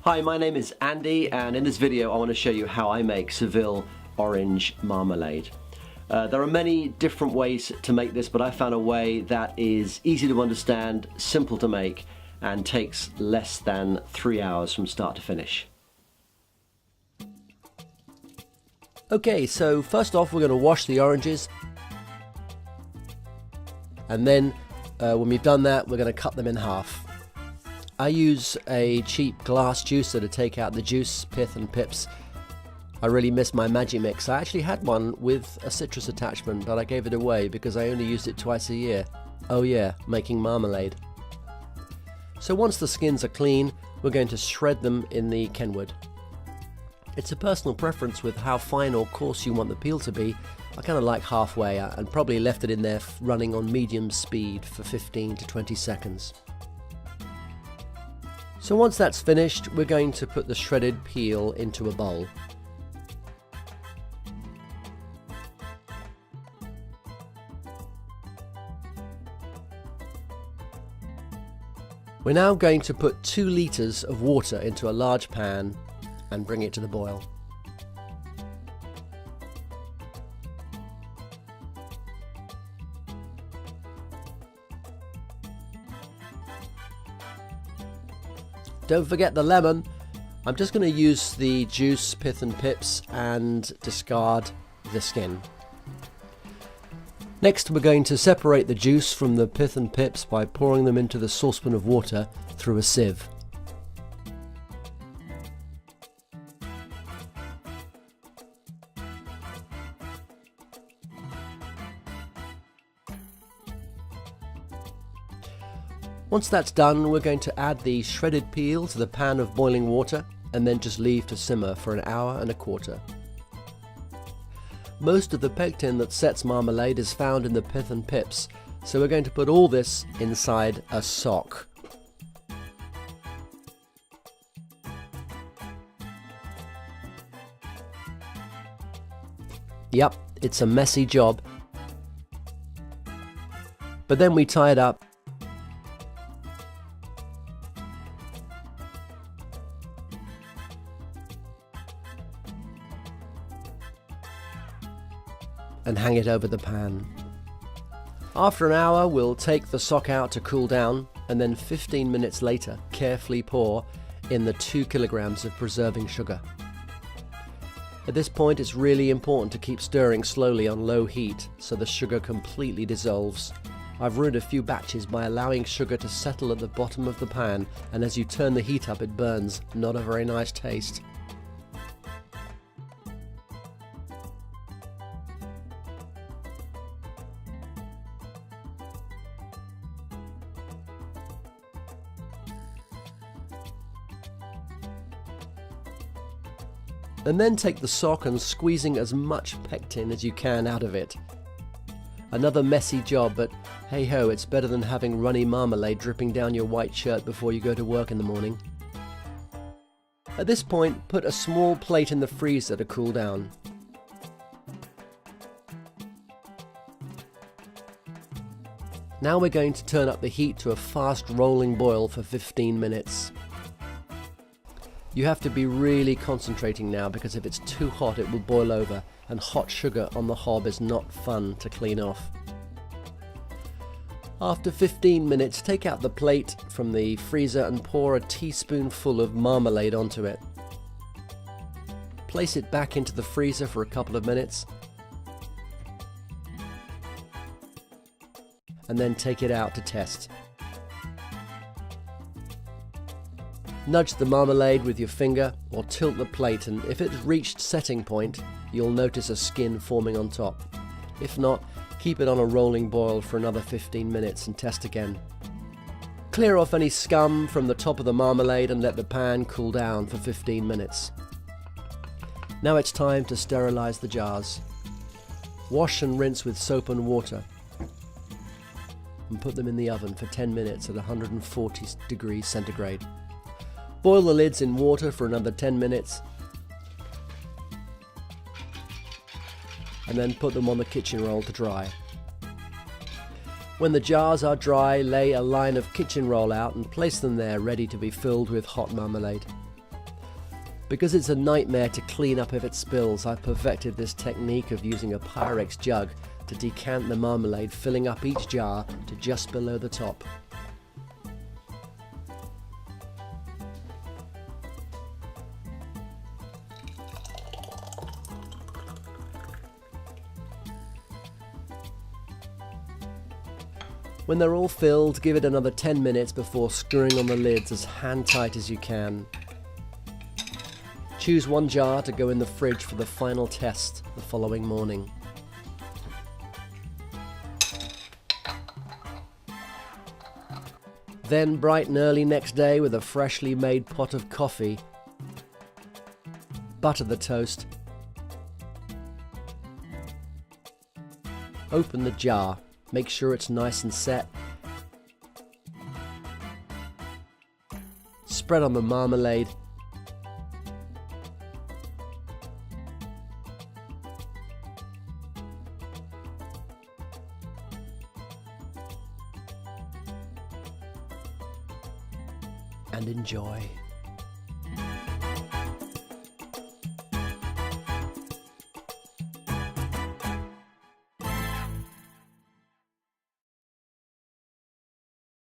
Hi, my name is Andy, and in this video I want to show you how I make Seville orange marmalade. There are many different ways to make this, but I found a way that is easy to understand, simple to make, and takes less than 3 hours from start to finish. Okay, so first off we're going to wash the oranges, and then when we've done that we're going to cut them in half. I use a cheap glass juicer to take out the juice, pith and pips. I really miss my Magic Mix. I actually had one with a citrus attachment, but I gave it away because I only used it twice a year. Oh yeah, making marmalade. So once the skins are clean, we're going to shred them in the Kenwood. It's a personal preference with how fine or coarse you want the peel to be. I kind of like halfway and probably left it in there running on medium speed for 15 to 20 seconds. So once that's finished, we're going to put the shredded peel into a bowl. We're now going to put 2 litres of water into a large pan and bring it to the boil. Don't forget the lemon. I'm just going to use the juice, pith and pips and discard the skin. Next we're going to separate the juice from the pith and pips by pouring them into the saucepan of water through a sieve. Once that's done, we're going to add the shredded peel to the pan of boiling water and then just leave to simmer for 1.25 hours. Most of the pectin that sets marmalade is found in the pith and pips, so we're going to put all this inside a sock. Yep, it's a messy job, but then we tie it up and hang it over the pan. After 1 hour we'll take the sock out to cool down, and then 15 minutes later carefully pour in the 2 kilograms of preserving sugar. At this point it's really important to keep stirring slowly on low heat so the sugar completely dissolves. I've ruined a few batches by allowing sugar to settle at the bottom of the pan, and as you turn the heat up it burns. Not a very nice taste. And then take the sock and squeezing as much pectin as you can out of it. Another messy job, but hey ho, it's better than having runny marmalade dripping down your white shirt before you go to work in the morning. At this point, put a small plate in the freezer to cool down. Now we're going to turn up the heat to a fast rolling boil for 15 minutes. You have to be really concentrating now, because if it's too hot it will boil over, and hot sugar on the hob is not fun to clean off. After 15 minutes, take out the plate from the freezer and pour a teaspoonful of marmalade onto it. Place it back into the freezer for a couple of minutes, and then take it out to test. Nudge the marmalade with your finger or tilt the plate, and if it's reached setting point, you'll notice a skin forming on top. If not, keep it on a rolling boil for another 15 minutes and test again. Clear off any scum from the top of the marmalade and let the pan cool down for 15 minutes. Now it's time to sterilize the jars. Wash and rinse with soap and water, and put them in the oven for 10 minutes at 140 degrees centigrade. Boil the lids in water for another 10 minutes and then put them on the kitchen roll to dry. When the jars are dry, lay a line of kitchen roll out and place them there ready to be filled with hot marmalade. Because it's a nightmare to clean up if it spills, I've perfected this technique of using a Pyrex jug to decant the marmalade, filling up each jar to just below the top. When they're all filled, give it another 10 minutes before screwing on the lids as hand tight as you can. Choose one jar to go in the fridge for the final test the following morning. Then, bright and early next day, with a freshly made pot of coffee, butter the toast, open the jar, make sure it's nice and set, spread on the marmalade, and enjoy.